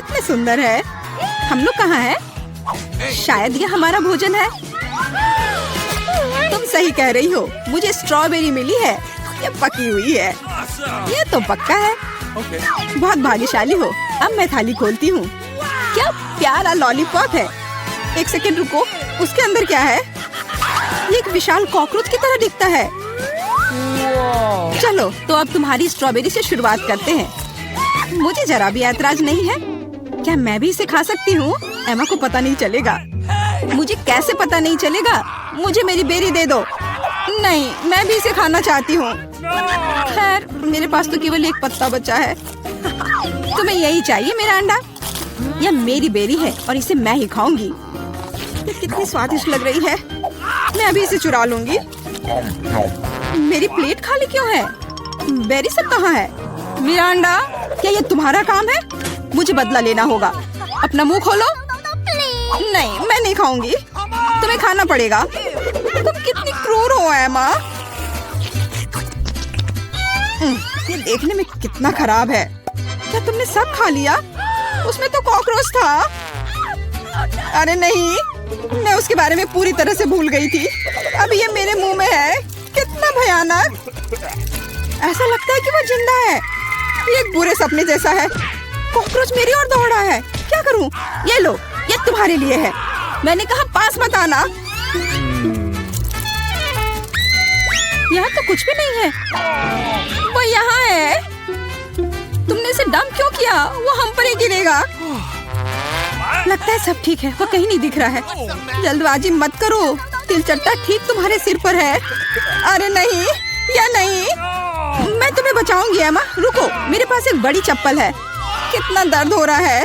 कितने सुंदर है। हम लोग कहाँ हैं? शायद ये हमारा भोजन है। तुम सही कह रही हो, मुझे स्ट्रॉबेरी मिली है। ये पकी हुई है। ये तो पक्का है। बहुत भाग्यशाली हो। अब मैं थाली खोलती हूँ। क्या प्यारा लॉलीपॉप है। एक सेकंड रुको, उसके अंदर क्या है? ये एक विशाल कॉकरोच की तरह दिखता है। चलो तो अब तुम्हारी स्ट्रॉबेरी से शुरुआत करते हैं। मुझे जरा भी ऐतराज नहीं है। क्या मैं भी इसे खा सकती हूँ? एमा को पता नहीं चलेगा। मुझे कैसे पता नहीं चलेगा? मुझे मेरी बेरी दे दो। नहीं, मैं भी इसे खाना चाहती हूँ। खैर, मेरे पास तो केवल एक पत्ता बचा है। तुम्हें यही चाहिए मेरा अंडा? यह मेरी बेरी है और इसे मैं ही खाऊंगी। ये कितनी स्वादिष्ट लग रही है। मैं अभी इसे चुरा लूंगी। मेरी प्लेट खाली क्यों है? बेरी सब कहाँ है? मिरांडा, क्या ये तुम्हारा काम है? मुझे बदला लेना होगा। अपना मुंह खोलो। नहीं, मैं नहीं खाऊंगी। तुम्हें खाना पड़ेगा। तुम कितनी क्रूर हो एमा। ये देखने में कितना खराब है। क्या तुमने सब खा लिया? उसमें तो कॉकरोच था। अरे नहीं, मैं उसके बारे में पूरी तरह से भूल गई थी। अब ये मेरे मुंह में है। कितना भयानक। ऐसा लगता है कि वो जिंदा है। ये एक बुरे सपने जैसा है। कॉकरोच मेरी ओर दौड़ा है। क्या करूं? ये लो, ये तुम्हारे लिए है। मैंने कहा पास मत आना। यहाँ तो कुछ भी नहीं है। वो यहाँ है। तुमने इसे डंप क्यों किया? वो हम पर ही गिरेगा। लगता है सब ठीक है। वो कहीं नहीं दिख रहा है। जल्दबाजी मत करो। तिलचट्टा ठीक तुम्हारे सिर पर है। अरे नहीं, या नहीं। मैं तुम्हें बचाऊंगी एमा। रुको, मेरे पास एक बड़ी चप्पल है। कितना दर्द हो रहा है।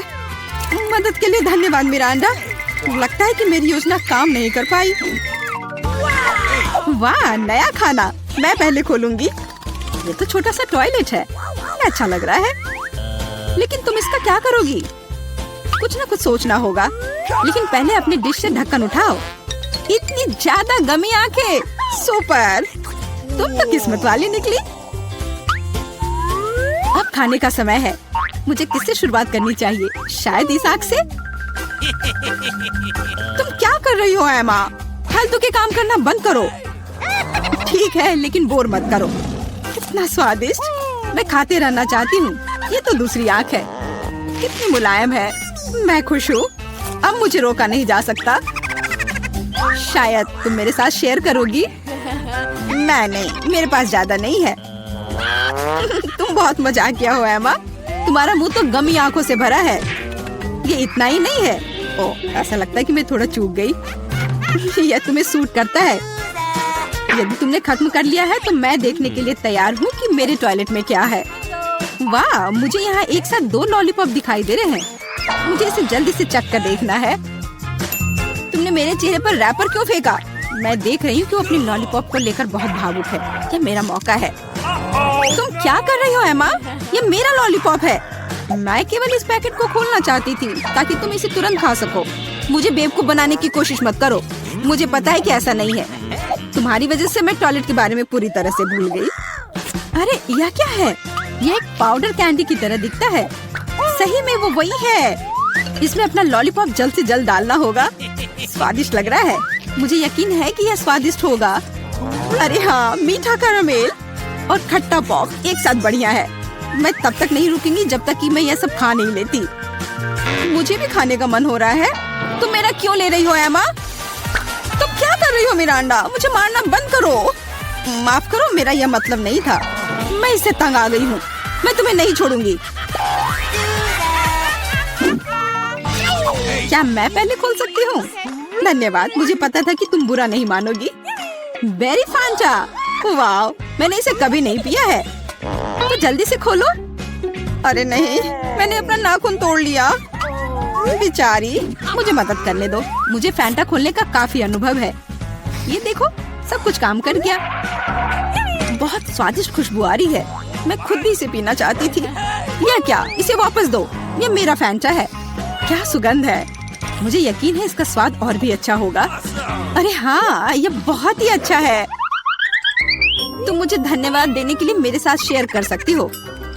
मदद के लिए धन्यवाद मिरांडा। लगता है कि मेरी योजना काम नहीं कर पाई। वाह, नया खाना। मैं पहले खोलूंगी। ये तो छोटा सा टॉयलेट है। अच्छा लग रहा है। लेकिन तुम इसका क्या करोगी? कुछ ना कुछ सोचना होगा। लेकिन पहले अपनी डिश से ढक्कन उठाओ। इतनी ज्यादा गमी आंखें। सुपर, तुम तो किस्मत वाली निकली। अब खाने का समय है। मुझे किससे शुरुआत करनी चाहिए? शायद इस आग से। तुम क्या कर रही हो एमा? फालतू के काम करना बंद करो। ठीक है, लेकिन बोर मत करो। कितना स्वादिष्ट। मैं खाते रहना चाहती हूँ। ये तो दूसरी आंख है। कितनी मुलायम है। मैं खुश हूँ। अब मुझे रोका नहीं जा सकता। शायद तुम मेरे साथ शेयर करोगी। मैं नहीं, मेरे पास ज्यादा नहीं है। तुम बहुत मजाकिया हो एमा। तुम्हारा मुंह तो गमी आंखों से भरा है। ये इतना ही नहीं है। ओह, ऐसा लगता है कि मैं थोड़ा चूक गई। यह तुम्हें सूट करता है। यदि तुमने खत्म कर लिया है तो मैं देखने के लिए तैयार हूँ कि मेरे टॉयलेट में क्या है। वाह, मुझे यहाँ एक साथ 2 लॉलीपॉप दिखाई दे रहे हैं। मुझे इसे जल्दी से चख कर देखना है। तुमने मेरे चेहरे पर रैपर क्यों फेंका? मैं देख रही हूँ कि वो अपनी लॉलीपॉप को लेकर बहुत भावुक है। यह मेरा मौका है। तुम क्या कर रही हो एमा? ये मेरा लॉलीपॉप है। मैं केवल इस पैकेट को खोलना चाहती थी ताकि तुम इसे तुरंत खा सको। मुझे बेवकूफ बनाने की कोशिश मत करो। मुझे पता है कि ऐसा नहीं है। तुम्हारी वजह से मैं टॉयलेट के बारे में पूरी तरह से भूल गई। अरे यह क्या है? यह एक पाउडर कैंडी की तरह दिखता है। सही में वो वही है। इसमें अपना लॉलीपॉप जल्द से जल्द डालना होगा। स्वादिष्ट लग रहा है। मुझे यकीन है कि यह स्वादिष्ट होगा। अरे हाँ, मीठा कैरामेल और खट्टा पॉप एक साथ बढ़िया है। मैं तब तक नहीं रुकूंगी जब तक कि मैं यह सब खा नहीं लेती। मुझे भी खाने का मन हो रहा है। तुम मेरा क्यों ले रही हो एमा? तुम क्या कर रही हो मिरांडा? मुझे मारना बंद करो। माफ करो, मेरा यह मतलब नहीं था। मैं इससे तंग आ गई हूँ। मैं तुम्हें नहीं छोड़ूंगी। क्या मैं पहले खोल सकती हूँ? धन्यवाद, मुझे पता था कि तुम बुरा नहीं मानोगी। बेरी फांटा, वाह, मैंने इसे कभी नहीं पिया है। तो जल्दी से खोलो। अरे नहीं, मैंने अपना नाखून तोड़ लिया। बेचारी, मुझे मदद करने दो। मुझे फैंटा खोलने का काफी अनुभव है। ये देखो, सब कुछ काम कर गया। बहुत स्वादिष्ट खुशबू आ रही है। मैं खुद भी इसे पीना चाहती थी। यह क्या? इसे वापस दो। ये मेरा फैंटा है। क्या सुगंध है। मुझे यकीन है इसका स्वाद और भी अच्छा होगा। अरे हाँ, ये बहुत ही अच्छा है। तुम मुझे धन्यवाद देने के लिए मेरे साथ शेयर कर सकती हो।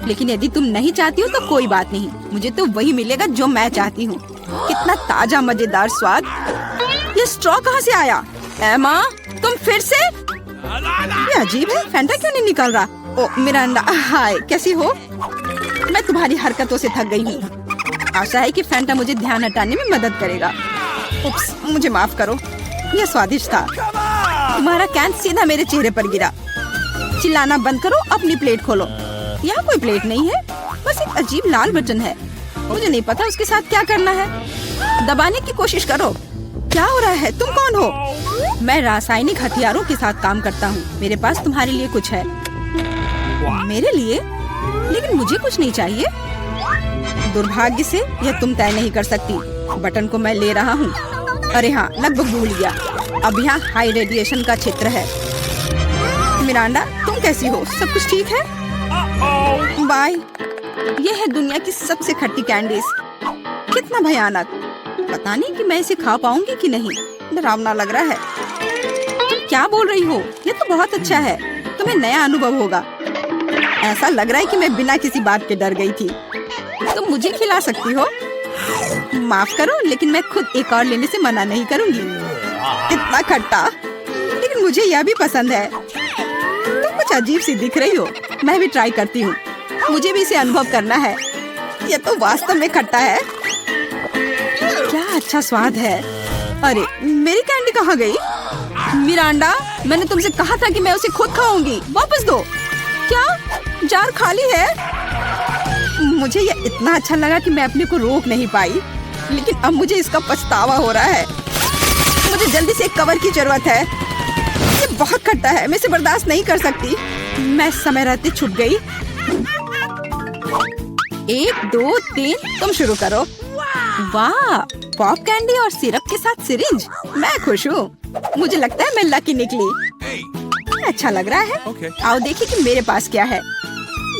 लेकिन यदि तुम नहीं चाहती हो तो कोई बात नहीं, मुझे तो वही मिलेगा जो मैं चाहती हूँ। कितना ताजा मजेदार स्वाद। ये स्ट्रॉ कहाँ से आया? एमा, तुम फिर से? ये अजीब है, फैंटा क्यों नहीं निकल रहा? ओ मिरांडा, हाय, कैसी हो? मैं तुम्हारी हरकतों से थक गई हूँ। आशा है कि फैंटा मुझे ध्यान हटाने में मदद करेगा। उप्स, मुझे माफ करो। यह स्वादिष्ट था। तुम्हारा कैन सीधा मेरे चेहरे पर गिरा। चिल्लाना बंद करो, अपनी प्लेट खोलो। यहाँ कोई प्लेट नहीं है, बस एक अजीब लाल बटन है। मुझे नहीं पता उसके साथ क्या करना है। दबाने की कोशिश करो। क्या हो रहा है? तुम कौन हो? मैं रासायनिक हथियारों के साथ काम करता हूँ। मेरे पास तुम्हारे लिए कुछ है। मेरे लिए? लेकिन मुझे कुछ नहीं चाहिए। दुर्भाग्य से यह तुम तय नहीं कर सकती। बटन को मैं ले रहा हूँ। अरे हाँ, लगभग भूल गया। अब यहाँ हाई रेडिएशन का क्षेत्र है। मिरांडा, तुम कैसी हो? सब कुछ ठीक है? बाय। ये है दुनिया की सबसे खट्टी कैंडीज। कितना भयानक। पता नहीं कि मैं इसे खा पाऊंगी कि नहीं। डरावना लग रहा है। तुम क्या बोल रही हो? ये तो बहुत अच्छा है। तुम्हें नया अनुभव होगा। ऐसा लग रहा है कि मैं बिना किसी बात के डर गई थी। तुम मुझे खिला सकती हो। माफ करो, लेकिन मैं खुद एक और लेने से मना नहीं करूंगी। इतना खट्टा, लेकिन मुझे यह भी पसंद है। तुम कुछ अजीब सी दिख रही हो। मैं भी ट्राई करती हूँ। मुझे भी इसे अनुभव करना है। यह तो वास्तव में खट्टा है। क्या अच्छा स्वाद है। अरे, मेरी कैंडी कहाँ गई? मिरांडा, मैंने तुमसे कहा था कि मैं उसे खुद खाऊंगी। वापस दो। क्या जार खाली है? मुझे यह इतना अच्छा लगा कि मैं अपने को रोक नहीं पाई, लेकिन अब मुझे इसका पछतावा हो रहा है। मुझे जल्दी से एक कवर की जरूरत है। ये बहुत खट्टा है, मैं इसे बर्दाश्त नहीं कर सकती। मैं समय रहते छुप गई। 1 2 3, तुम शुरू करो। वाह, पॉप कैंडी और सिरप के साथ सिरिंज। मैं खुश हूँ। मुझे लगता है मैं लकी निकली। अच्छा लग रहा है। आओ देखिए कि मेरे पास क्या है।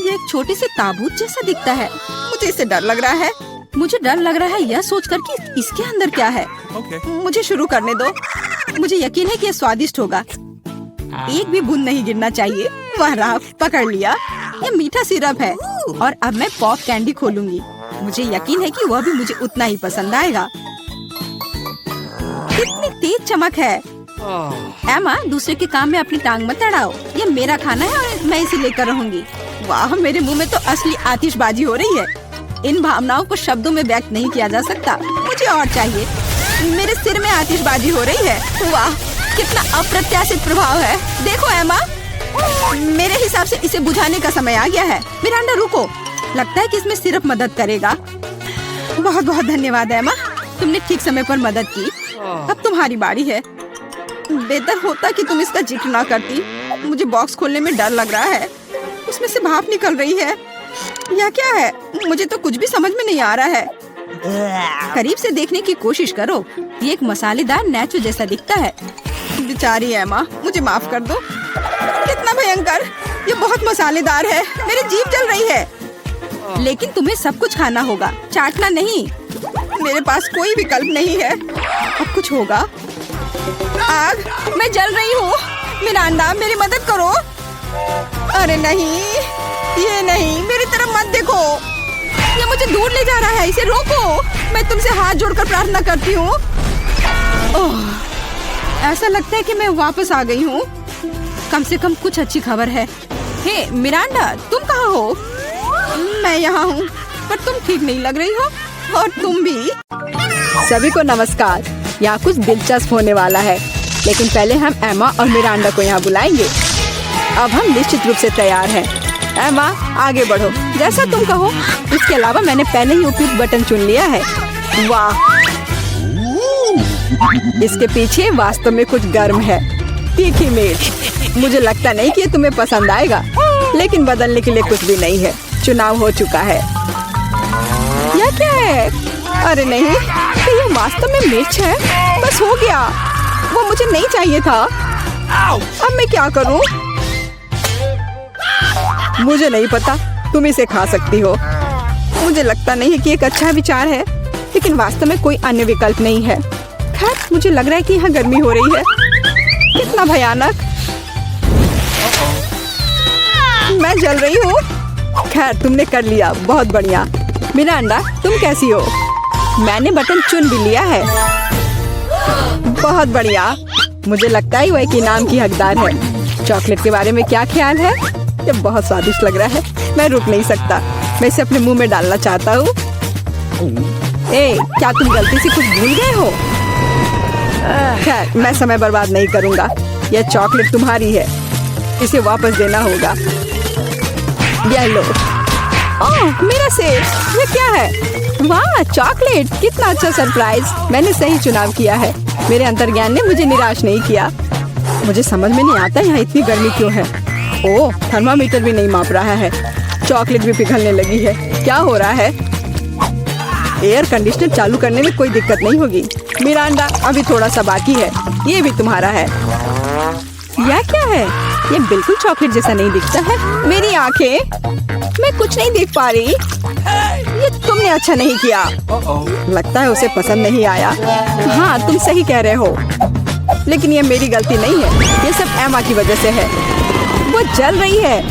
ये एक छोटे से ताबूत जैसा दिखता है। मुझे इससे डर लग रहा है। मुझे डर लग रहा है यह सोचकर कि इसके अंदर क्या है। मुझे शुरू करने दो। मुझे यकीन है कि यह स्वादिष्ट होगा। एक भी बूंद नहीं गिरना चाहिए। वह रहा, पकड़ लिया। यह मीठा सिरप है और अब मैं पॉप कैंडी खोलूंगी। मुझे यकीन है कि वह भी मुझे उतना ही पसंद आएगा। कितनी तेज चमक है। एमा, दूसरे के काम में अपनी टांग मत अड़ाओ। ये मेरा खाना है और मैं इसे लेकर रहूंगी। वाह, मेरे मुंह में तो असली आतिशबाजी हो रही है। इन भावनाओं को शब्दों में व्यक्त नहीं किया जा सकता। मुझे और चाहिए। मेरे सिर में आतिशबाजी हो रही है। वाह, कितना अप्रत्याशित प्रभाव है। देखो एमा, मेरे हिसाब से इसे बुझाने का समय आ गया है। मिरांडा, रुको। लगता है कि इसमें सिर्फ मदद करेगा। बहुत बहुत धन्यवाद एमा, तुमने ठीक समय पर मदद की। अब तुम्हारी बारी है। बेहतर होता कि तुम इसका जिक्र ना करती। मुझे बॉक्स खोलने में डर लग रहा है। उसमें से भाप निकल रही है। यह क्या है? मुझे तो कुछ भी समझ में नहीं आ रहा है। करीब से देखने की कोशिश करो। ये एक मसालेदार नेचो जैसा दिखता है। बेचारी एमा, मुझे माफ कर दो। कितना भयंकर। ये बहुत मसालेदार है। मेरी जीभ जल रही है। लेकिन तुम्हें सब कुछ खाना होगा, चाटना नहीं। मेरे पास कोई विकल्प नहीं है। अब कुछ होगा। आग, मैं जल रही हूँ। मिरांडा, मेरी मदद करो। अरे नहीं, ये नहीं, मेरी तरफ मत देखो। ये मुझे दूर ले जा रहा है। इसे रोको। मैं तुमसे हाथ जोड़कर प्रार्थना करती हूँ। ऐसा लगता है कि मैं वापस आ गई हूँ। कम से कम कुछ अच्छी खबर है। हे मिरांडा, तुम कहाँ हो? मैं यहाँ हूँ, पर तुम ठीक नहीं लग रही हो। और तुम भी। सभी को नमस्कार। यहाँ कुछ दिलचस्प होने वाला है, लेकिन पहले हम एमा और मिरांडा को यहाँ बुलाएंगे। अब हम निश्चित रूप से तैयार हैं। एमा, आगे बढ़ो, जैसा तुम कहो। इसके अलावा मैंने पहले ही उपयुक्त बटन चुन लिया है। वाह, इसके पीछे वास्तव में कुछ गर्म है। तीखी मिर्च। मुझे लगता नहीं कि ये तुम्हें पसंद आएगा, लेकिन बदलने के लिए कुछ भी नहीं है। चुनाव हो चुका है। यह क्या है? अरे नहीं, तो ये वास्तव में मिर्च है। बस हो गया। वो मुझे नहीं चाहिए था। अब मैं क्या करूं? मुझे नहीं पता। तुम इसे खा सकती हो। मुझे लगता नहीं है कि एक अच्छा विचार है, लेकिन वास्तव में कोई अन्य विकल्प नहीं है। खैर, मुझे लग रहा है कि यहाँ गर्मी हो रही है। कितना भयानक। मैं जल रही हूँ। खैर तुमने कर लिया, बहुत बढ़िया। मिरांडा तुम कैसी हो? मैंने बटन चुन भी लिया है। बहुत बढ़िया। मुझे लगता है वह एक इनाम की हकदार है। चॉकलेट के बारे में क्या ख्याल है? ये बहुत स्वादिष्ट लग रहा है, मैं रुक नहीं सकता। मैं इसे अपने मुंह में डालना चाहता हूँ। ए, क्या तुम गलती से कुछ भूल गए हो? खैर मैं समय बर्बाद नहीं करूँगा। यह चॉकलेट तुम्हारी है, इसे वापस देना होगा। ये लो। ओह मेरा सेब, ये क्या है? वाह चॉकलेट, कितना अच्छा सरप्राइज। मैंने सही चुनाव किया है। मेरे अंतर्ज्ञान ने मुझे निराश नहीं किया। मुझे समझ में नहीं आता यहाँ इतनी गर्मी क्यों है। ओह थर्मामीटर भी नहीं माप रहा है। चॉकलेट भी पिघलने लगी है। क्या हो रहा है? एयर कंडीशनर चालू करने में कोई दिक्कत नहीं होगी। मिरांडा अभी थोड़ा सा बाकी है। ये भी तुम्हारा है। यह क्या है? ये बिल्कुल चॉकलेट जैसा नहीं दिखता है। मेरी आंखें, मैं कुछ नहीं देख पा रही। ये तुमने अच्छा नहीं किया। लगता है उसे पसंद नहीं आया। हाँ तुम सही कह रहे हो, लेकिन ये मेरी गलती नहीं है। ये सब एमा की वजह से है। वो जल रही है।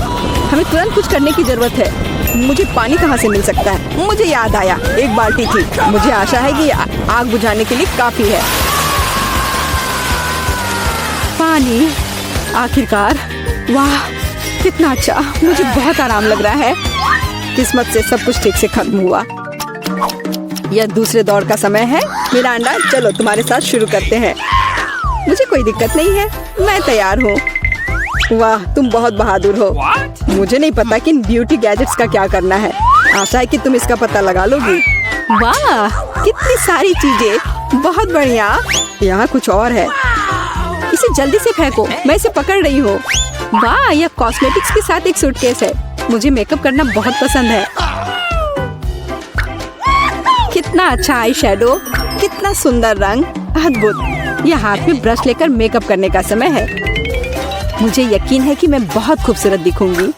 हमें तुरंत कुछ करने की जरूरत है। मुझे पानी कहाँ से मिल सकता है? मुझे याद आया, एक बाल्टी थी। मुझे आशा है कि आग बुझाने के लिए काफी है। पानी, आखिरकार। वाह कितना अच्छा, मुझे बहुत आराम लग रहा है। किस्मत से सब कुछ ठीक से खत्म हुआ। यह दूसरे दौर का समय है। मिरांडा चलो तुम्हारे साथ शुरू करते हैं। मुझे कोई दिक्कत नहीं है, मैं तैयार हूँ। वाह तुम बहुत बहादुर हो। मुझे नहीं पता कि इन ब्यूटी गैजेट्स का क्या करना है। आशा है कि तुम इसका पता लगा लोगी। वाह कितनी सारी चीजें, बहुत बढ़िया। यहाँ कुछ और है। इसे जल्दी से फेंको, मैं इसे पकड़ रही हूँ। वाह यह कॉस्मेटिक्स के साथ एक सूटकेस है। मुझे मेकअप करना बहुत पसंद है। कितना अच्छा आई शेडो, कितना सुंदर रंग, अद्भुत। यह हाथ में ब्रश लेकर मेकअप करने का समय है। मुझे यकीन है कि मैं बहुत खूबसूरत दिखूंगी।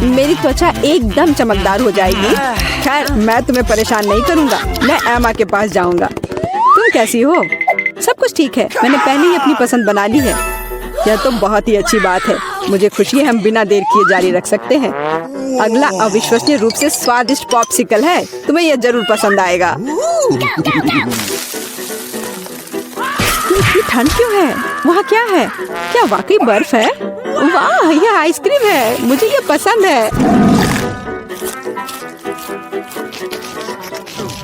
मेरी त्वचा एकदम चमकदार हो जाएगी। खैर मैं तुम्हें परेशान नहीं करूंगा। मैं एमा के पास जाऊंगा। तुम कैसी हो? सब कुछ ठीक है, मैंने पहले ही अपनी पसंद बना ली है। यह तो बहुत ही अच्छी बात है। मुझे खुशी है हम बिना देर किए जारी रख सकते हैं। अगला अविश्वसनीय रूप से स्वादिष्ट पॉप्सिकल है। तुम्हें यह जरूर पसंद आएगा। इतनी ठंड क्यों है? वहाँ क्या है? क्या वाकई बर्फ है? वाह यह आइसक्रीम है, मुझे ये पसंद है।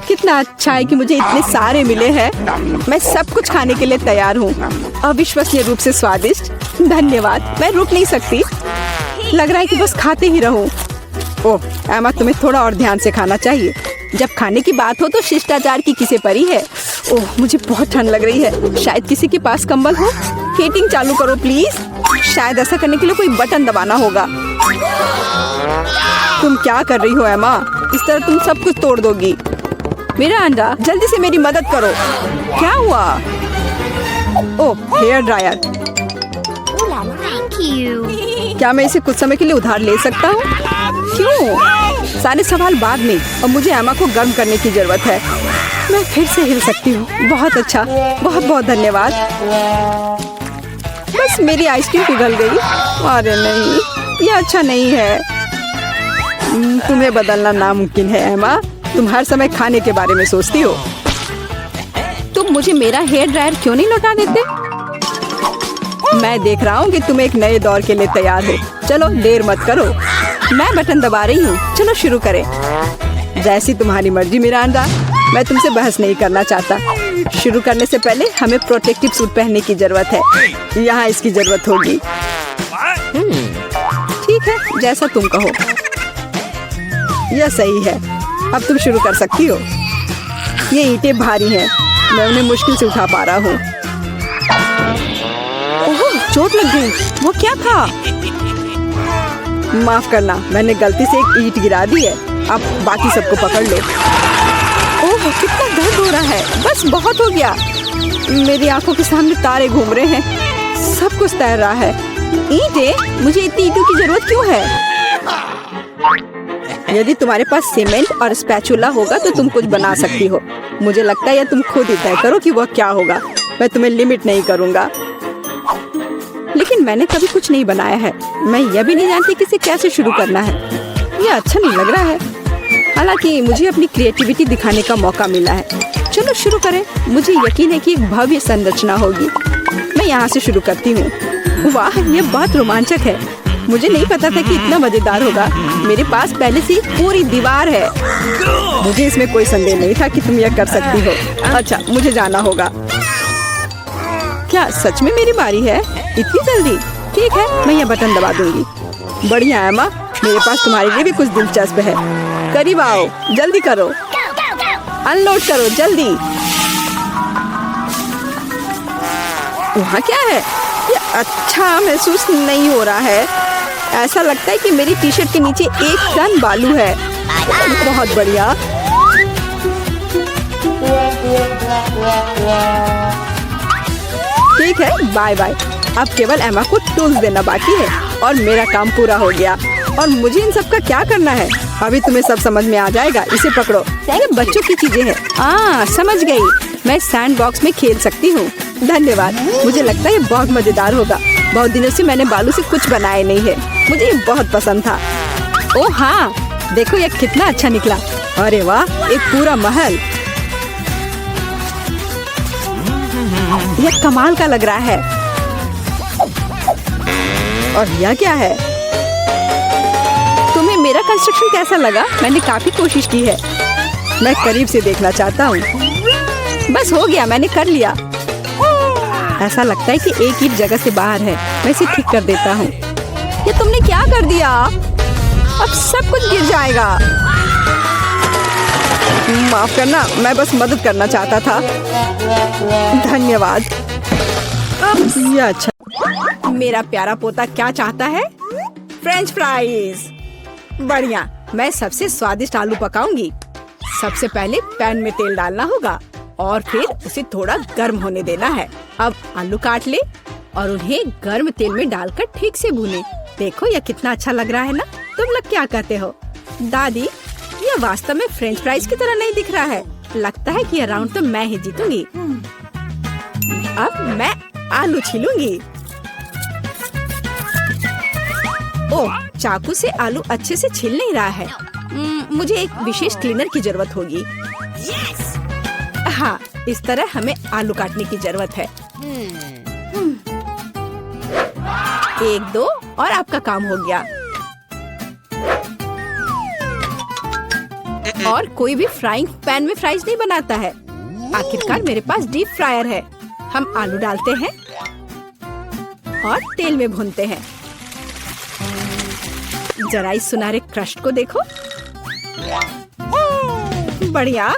कितना अच्छा है कि मुझे इतने सारे मिले हैं। मैं सब कुछ खाने के लिए तैयार हूँ। अविश्वसनीय रूप से स्वादिष्ट, धन्यवाद। मैं रुक नहीं सकती। लग रहा है कि बस खाते ही रहूं। ओह एमा तुम्हें थोड़ा और ध्यान से खाना चाहिए। जब खाने की बात हो तो शिष्टाचार की किसे परी है। ओह मुझे बहुत ठंड लग रही है। शायद किसी के पास कंबल हो। हीटिंग चालू करो प्लीज। शायद ऐसा करने के लिए कोई बटन दबाना होगा। तुम क्या कर रही हो एमा? इस तरह तुम सब कुछ तोड़ दोगी। मिरांडा जल्दी से मेरी मदद करो। क्या हुआ? ओह हेयर ड्रायर। क्या मैं इसे कुछ समय के लिए उधार ले सकता हूँ? क्यों? सारे सवाल बाद में। और मुझे एमा को गर्म करने की जरूरत है। मैं फिर से हिल सकती हूँ। बहुत अच्छा, बहुत बहुत धन्यवाद। बस मेरी आइसक्रीम पिघल गई। अरे नहीं, यह अच्छा नहीं है। तुम्हें बदलना नामुमकिन है एमा। तुम हर समय खाने के बारे में सोचती हो। तुम मुझे मेरा हेयर ड्रायर क्यों नहीं लौटा देते? मैं देख रहा हूँ कि तुम एक नए दौर के लिए तैयार हो। चलो देर मत करो। मैं बटन दबा रही हूँ। चलो शुरू करें। जैसी तुम्हारी मर्जी मिरांडा। मैं तुमसे बहस नहीं करना चाहता। शुरू करने से पहले हमें प्रोटेक्टिव सूट पहनने की जरूरत है। यहाँ इसकी जरूरत होगी। ठीक है, जैसा तुम कहो। यह सही है। अब तुम शुरू कर सकती हो। ये ईंटें भारी हैं। मैं उन्हें मुश्किल से उठा पा रहा हूँ। ओह चोट लग गई। वो क्या था? माफ करना, मैंने गलती से एक ईंट गिरा दी है। अब बाकी सबको पकड़ लो। ओह कितना दर्द हो रहा है। बस बहुत हो गया। मेरी आंखों के सामने तारे घूम रहे हैं। सब कुछ तैर रहा है। ईंटें? मुझे इतनी ईंटों की जरूरत क्यों है? यदि तुम्हारे पास सीमेंट और स्पैचुला होगा तो तुम कुछ बना सकती हो। मुझे लगता है या तुम खुद ही तय करो कि वह क्या होगा। मैं तुम्हें लिमिट नहीं करूँगा। लेकिन मैंने कभी कुछ नहीं बनाया है। मैं यह भी नहीं जानती कि इसे कैसे शुरू करना है। ये अच्छा नहीं लग रहा है। हालांकि मुझे अपनी क्रिएटिविटी दिखाने का मौका मिला है। चलो शुरू करें। मुझे यकीन है कि एक भव्य संरचना होगी। मैं यहाँ से शुरू करती हूँ। वाह, ये बहुत रोमांचक है। मुझे नहीं पता था कि इतना मजेदार होगा। मेरे पास पहले से ही पूरी दीवार है। मुझे इसमें कोई संदेह नहीं था कि तुम यह कर सकती हो। अच्छा, मुझे जाना होगा। क्या सच में मेरी बारी है? इतनी जल्दी? ठीक है, मैं यह बटन दबा दूंगी। बढ़िया एमा, मेरे पास तुम्हारे लिए भी कुछ दिलचस्प है। करीब आओ, जल्दी करो, अनलोड करो जल्दी। वहाँ क्या है? ये अच्छा महसूस नहीं हो रहा है। ऐसा लगता है कि मेरी टी शर्ट के नीचे 1 टन बालू है। बहुत बढ़िया। ठीक है, बाय बाय। अब केवल एमा को टूल्स देना बाकी है और मेरा काम पूरा हो गया। और मुझे इन सब का क्या करना है? अभी तुम्हें सब समझ में आ जाएगा। इसे पकड़ो, ये बच्चों की चीजें हैं। समझ गई। मैं सैंड बॉक्स में खेल सकती हूँ। धन्यवाद। मुझे लगता है ये बहुत मजेदार होगा। बहुत दिनों से मैंने बालू से कुछ बनाया नहीं है। मुझे ये बहुत पसंद था। ओह हाँ, देखो ये कितना अच्छा निकला। अरे वाह, एक पूरा महल। यह कमाल का लग रहा है। और यह क्या है? तुम्हें मेरा कंस्ट्रक्शन कैसा लगा? मैंने काफी कोशिश की है। मैं करीब से देखना चाहता हूँ। बस हो गया, मैंने कर लिया। ऐसा लगता है कि एक ईंट जगह से बाहर है। मैं इसे ठीक कर देता हूँ। ये तुमने क्या कर दिया? अब सब कुछ गिर जाएगा। माफ करना, मैं बस मदद करना चाहता था। धन्यवाद। ये अच्छा। मेरा प्यारा पोता क्या चाहता है? French fries. बढ़िया, मैं सबसे स्वादिष्ट आलू पकाऊंगी। सबसे पहले पैन में तेल डालना होगा और फिर उसे थोड़ा गर्म होने देना है। अब आलू काट ले और उन्हें गर्म तेल में डालकर ठीक से भूने। देखो यह कितना अच्छा लग रहा है ना? तुम लोग क्या कहते हो? दादी, यह वास्तव में फ्रेंच फ्राइज की तरह नहीं दिख रहा है। लगता है कि यह राउंड तो मैं ही जीतूंगी। अब मैं आलू छीलूंगी। ओह, चाकू से आलू अच्छे से छिल नहीं रहा है। मुझे एक विशेष क्लीनर की जरूरत होगी। हाँ, इस तरह हमें आलू काटने की जरूरत है। 1 2 और आपका काम हो गया। और कोई भी फ्राइंग पैन में फ्राइज नहीं बनाता है। आखिरकार मेरे पास डीप फ्रायर है। हम आलू डालते हैं और तेल में भूनते हैं। जरा इस सुनहरे क्रस्ट को देखो। बढ़िया।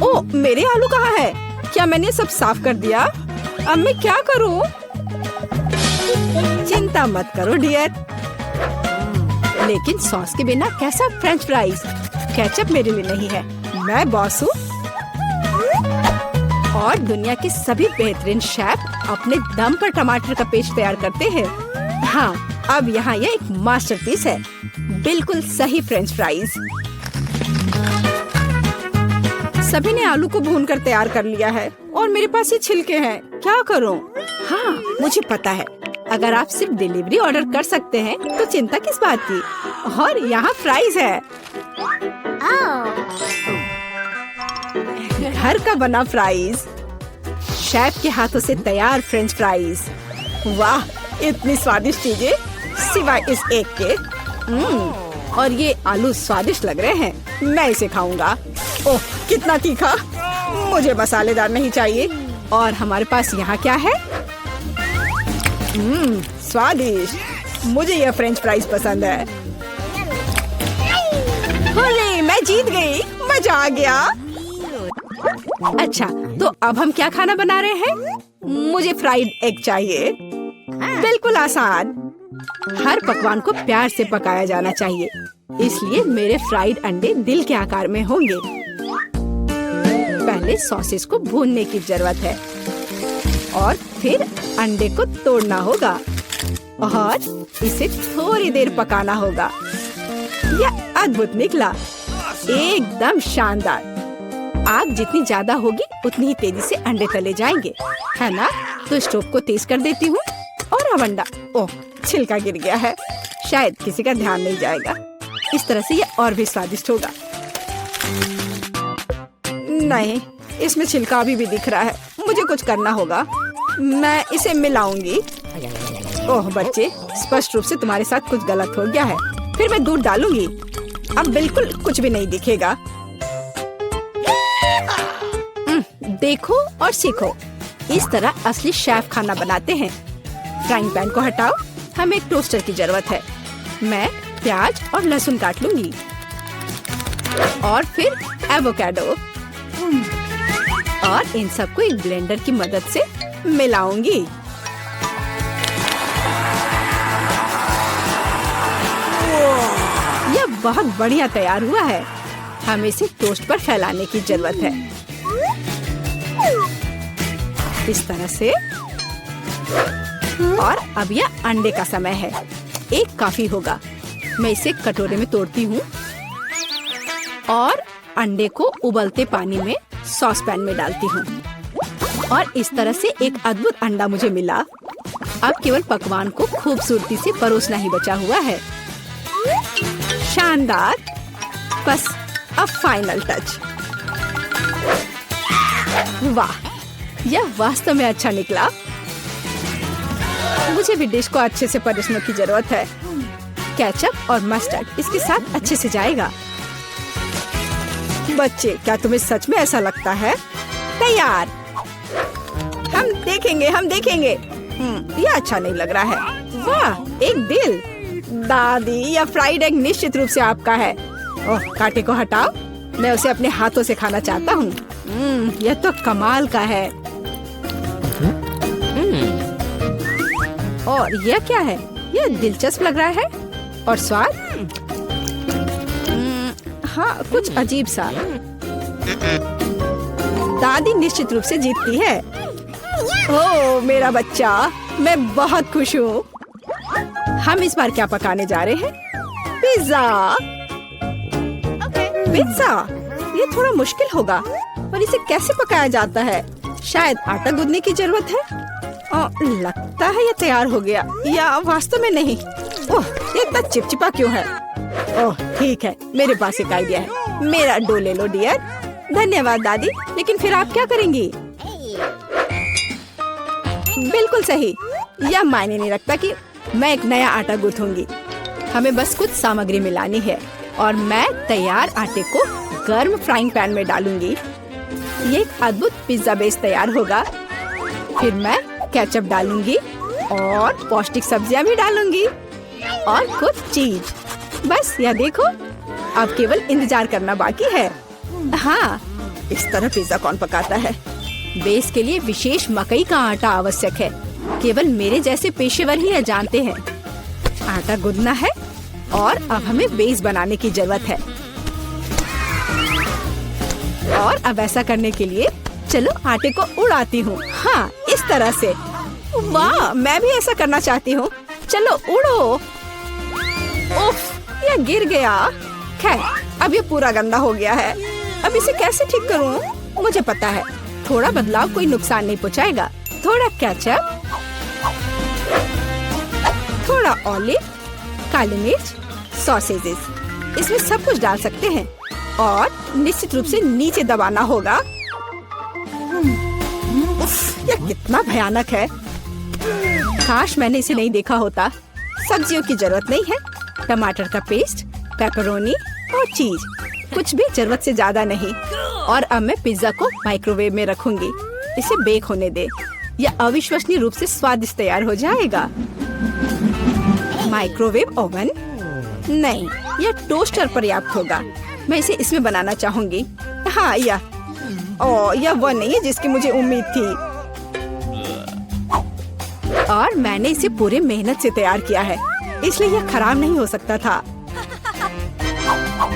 ओ, मेरे आलू कहाँ है? क्या मैंने सब साफ कर दिया? अब मैं क्या करूं? चिंता मत करो डियर। लेकिन सॉस के बिना कैसा फ्रेंच फ्राइज? केचप मेरे लिए नहीं है। मैं बॉस हूँ। और दुनिया के सभी बेहतरीन शेफ अपने दम पर टमाटर का पेस्ट तैयार करते हैं। हाँ, अब यहाँ यह एक मास्टरपीस है। बिल्कुल सही फ्रेंच फ्राइज। सभी ने आलू को भूनकर तैयार कर लिया है और मेरे पास ये छिलके हैं। क्या करूं? हाँ, मुझे पता है। अगर आप सिर्फ डिलीवरी ऑर्डर कर सकते हैं तो चिंता किस बात की। और यहाँ फ्राइज है। घर का बना फ्राइज, शेफ के हाथों से तैयार फ्रेंच फ्राइज। वाह, इतनी स्वादिष्ट चीजें सिवाय इस एक के। और ये आलू स्वादिष्ट लग रहे हैं। मैं इसे खाऊंगा। ओह, कितना तीखा। मुझे मसालेदार नहीं चाहिए। और हमारे पास यहाँ क्या है? स्वादिष्ट। मुझे यह फ्रेंच फ्राइज पसंद है। होले, मैं जीत गई। मजा आ गया। अच्छा, तो अब हम क्या खाना बना रहे हैं? मुझे फ्राइड एग चाहिए। बिल्कुल आसान। हर पकवान को प्यार से पकाया जाना चाहिए, इसलिए मेरे फ्राइड अंडे दिल के आकार में होंगे। पहले सॉसेज को भूनने की जरूरत है और फिर अंडे को तोड़ना होगा और इसे थोड़ी देर पकाना होगा। यह अद्भुत निकला, एकदम शानदार। आग जितनी ज्यादा होगी उतनी ही तेजी से अंडे तले जाएंगे, है ना? तो स्टोव को तेज कर देती हूँ और अब अंडा। ओह, छिलका गिर गया है। शायद किसी का ध्यान नहीं जाएगा। इस तरह से ये और भी स्वादिष्ट होगा। नहीं, इसमें छिलका अभी भी दिख रहा है। मुझे कुछ करना होगा। मैं इसे मिलाऊंगी। ओह बच्चे, स्पष्ट रूप से तुम्हारे साथ कुछ गलत हो गया है। फिर मैं दूध डालूंगी। अब बिल्कुल कुछ भी नहीं दिखेगा। देखो और सीखो। इस तरह असली शेफ खाना बनाते हैं। फ्राइंग पैन को हटाओ। हमें एक टोस्टर की जरूरत है। मैं प्याज और लहसुन काट लूंगी और फिर एवोकाडो और इन सबको एक ब्लेंडर की मदद से मिलाऊंगी। यह बहुत बढ़िया तैयार हुआ है। हमें इसे टोस्ट पर फैलाने की जरूरत है। इस तरह से। और अब यह अंडे का समय है। एक काफी होगा। मैं इसे कटोरे में तोड़ती हूँ और अंडे को उबलते पानी में सॉस पैन में डालती हूँ और इस तरह से एक अद्भुत अंडा मुझे मिला। अब केवल पकवान को खूबसूरती से परोसना ही बचा हुआ है। शानदार। बस अब फाइनल टच। वाह, यह वास्तव में अच्छा निकला। मुझे भी डिश को अच्छे से परोसने की जरूरत है। केचप और मस्टर्ड इसके साथ अच्छे से जाएगा। बच्चे, क्या तुम्हें सच में ऐसा लगता है? तैयार। हम देखेंगे। यह अच्छा नहीं लग रहा है। वाह, एक दिल। दादी, यह फ्राइड एग निश्चित रूप से आपका है। ओह, कांटे को हटाओ। मैं उसे अपने हाथों से खाना चाहता हूँ। यह तो कमाल का है। और यह क्या है? यह दिलचस्प लग रहा है। और स्वाद? हाँ, कुछ अजीब सा। दादी निश्चित रूप से जीतती है। ओह मेरा बच्चा, मैं बहुत खुश हूँ। हम इस बार क्या पकाने जा रहे हैं? पिज्जा। पिज्जा, ये थोड़ा मुश्किल होगा। पर इसे कैसे पकाया जाता है? शायद आटा गूंदने की जरूरत है। लगता है ये तैयार हो गया, या वास्तव में नहीं। ओह, ये इतना चिपचिपा क्यों है? ओह ठीक है, मेरे पास एक आइडिया है। मेरा डो ले लो डियर। धन्यवाद दादी। लेकिन फिर आप क्या करेंगी? बिल्कुल सही। यह मायने नहीं रखता कि मैं एक नया आटा गूंथूंगी। हमें बस कुछ सामग्री मिलानी है और मैं तैयार आटे को गर्म फ्राइंग पैन में डालूंगी। ये एक अद्भुत पिज्जा बेस तैयार होगा। फिर मैं केचप डालूंगी और पौष्टिक सब्जियां भी डालूंगी और कुछ चीज। बस यह देखो, अब केवल इंतजार करना बाकी है। हाँ, इस तरह पिज्जा कौन पकाता है? बेस के लिए विशेष मकई का आटा आवश्यक है। केवल मेरे जैसे पेशेवर ही यह जानते हैं। आटा गूंदना है और अब हमें बेस बनाने की जरूरत है। और अब ऐसा करने के लिए चलो आटे को उड़ाती हूँ। हाँ, इस तरह से। वाह, मैं भी ऐसा करना चाहती हूँ। चलो उड़ो। उफ, यह गिर गया। खैर, अब ये पूरा गंदा हो गया है। अब इसे कैसे ठीक करूँ? मुझे पता है, थोड़ा बदलाव कोई नुकसान नहीं पहुँचाएगा। थोड़ा केचप, थोड़ा ऑलिव, काली मिर्च, सॉसेजेस, इसमें सब कुछ डाल सकते हैं और निश्चित रूप से नीचे दबाना होगा। उफ, यह कितना भयानक है। काश मैंने इसे नहीं देखा होता। सब्जियों की जरूरत नहीं है। टमाटर का पेस्ट, पेपरोनी और चीज, कुछ भी जरूरत से ज्यादा नहीं। और अब मैं पिज्जा को माइक्रोवेव में रखूंगी। इसे बेक होने दे। यह अविश्वसनीय रूप से स्वादिष्ट तैयार हो जाएगा। माइक्रोवेव ओवन नहीं, यह टोस्टर पर्याप्त होगा। मैं इसे इसमें बनाना चाहूंगी। हाँ, यह वह नहीं है जिसकी मुझे उम्मीद थी। और मैंने इसे पूरे मेहनत से तैयार किया है, इसलिए यह खराब नहीं हो सकता था।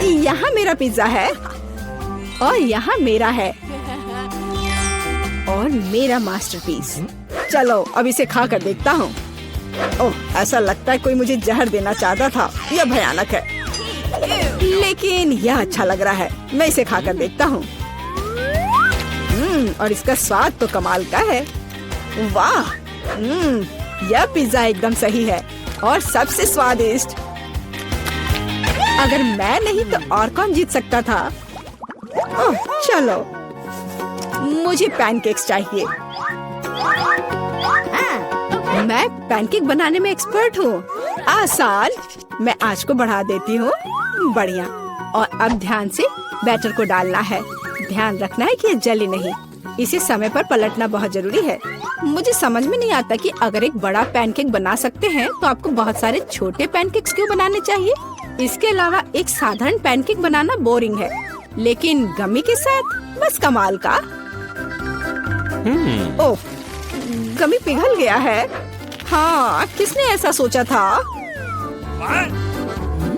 यहाँ मेरा पिज्जा है और यहाँ मेरा है और मेरा मास्टरपीस। चलो अब इसे खा कर देखता हूँ। ओह, ऐसा लगता है कोई मुझे जहर देना चाहता था। यह भयानक है, लेकिन यह अच्छा लग रहा है। मैं इसे खा कर देखता हूँ। और इसका स्वाद तो कमाल का है। वाह, यह पिज्जा एकदम सही है और सबसे स्वादिष्ट। अगर मैं नहीं तो और कौन जीत सकता था? ओह, चलो, मुझे पैनकेक्स चाहिए। मैं पैनकेक बनाने में एक्सपर्ट हूँ। आसान। मैं आंच को बढ़ा देती हूँ। बढ़िया। और अब ध्यान से बैटर को डालना है। ध्यान रखना है कि ये जले नहीं। इसे समय पर पलटना बहुत जरूरी है। मुझे समझ में नहीं आता कि अगर एक बड़ा पैनकेक बना सकते हैं तो आपको बहुत सारे छोटे पैनकेक्स क्यों बनाने चाहिए? इसके अलावा एक साधारण पैनकेक बनाना बोरिंग है, लेकिन गमी के साथ बस कमाल का। ओह, गमी पिघल गया है। हाँ, किसने ऐसा सोचा था?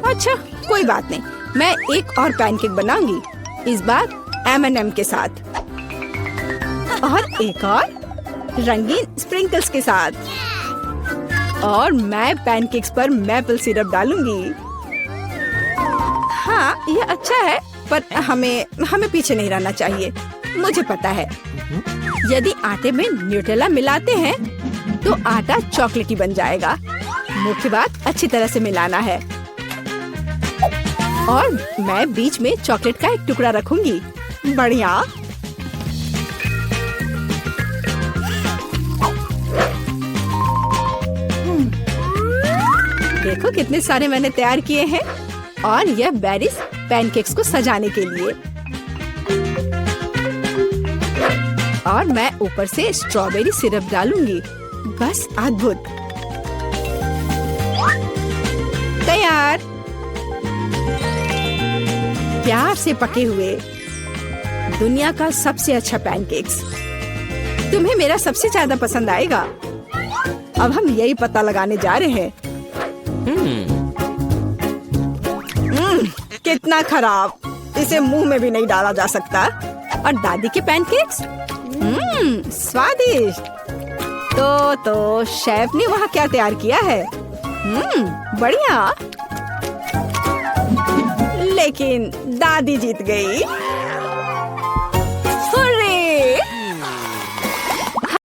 अच्छा, कोई बात नहीं। मैं एक और पैनकेक बनाऊंगी, इस बार M&M के साथ, और एक और रंगीन स्प्रिंकल्स के साथ। और मैं पैनकेक्स पर मैपल सिरप डालूंगी। हाँ, ये अच्छा है, पर हमें पीछे नहीं रहना चाहिए। मुझे पता है, यदि आटे में न्यूटेला मिलाते हैं तो आटा चॉकलेटी बन जाएगा। मुख्य बात अच्छी तरह से मिलाना है। और मैं बीच में चॉकलेट का एक टुकड़ा रखूंगी। बढ़िया। देखो कितने सारे मैंने तैयार किए हैं। और यह बेरीज पैनकेक्स को सजाने के लिए। और मैं ऊपर से स्ट्रॉबेरी सिरप डालूंगी। बस अद्भुत। तैयार। प्यार से पके हुए दुनिया का सबसे अच्छा पैनकेक्स। तुम्हें मेरा सबसे ज्यादा पसंद आएगा। अब हम यही पता लगाने जा रहे हैं। कितना खराब। इसे मुंह में भी नहीं डाला जा सकता। और दादी के पैनकेक्स स्वादिष्ट। तो शेफ ने वहाँ क्या तैयार किया है? बढ़िया। लेकिन दादी जीत गई।